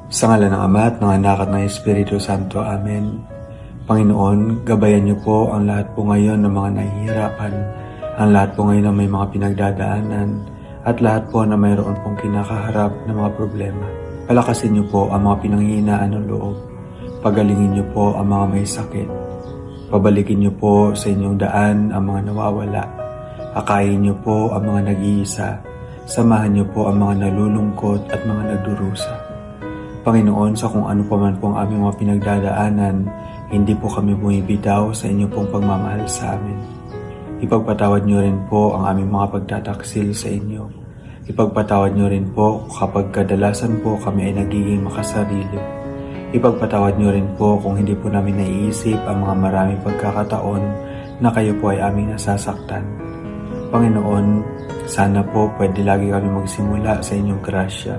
Sa ngalan ng Ama at ng Anak at ng Espiritu Santo. Amen. Panginoon, gabayan niyo po ang lahat po ngayon ng mga nahihirapan, ang lahat po ngayon na may mga pinagdadaanan, at lahat po na mayroon pong kinakaharap na mga problema. Palakasin niyo po ang mga pinanghihinaan ng loob. Pagalingin niyo po ang mga may sakit. Pabalikin niyo po sa inyong daan ang mga nawawala. Akayin niyo po ang mga nag-iisa. Samahan niyo po ang mga nalulungkot at mga nagdurusa. Panginoon, sa kung ano pa man po ang aming mga pinagdadaanan, hindi po kami bumibitaw sa inyo pong pagmamahal sa amin. Ipagpatawad niyo rin po ang aming mga pagtataksil sa inyo. Ipagpatawad niyo rin po kapag kadalasan po kami ay nagiging makasarili. Ipagpatawad niyo rin po kung hindi po namin naiisip ang mga maraming pagkakataon na kayo po ay aming nasasaktan. Panginoon, sana po pwede lagi kami magsimula sa inyong grasya.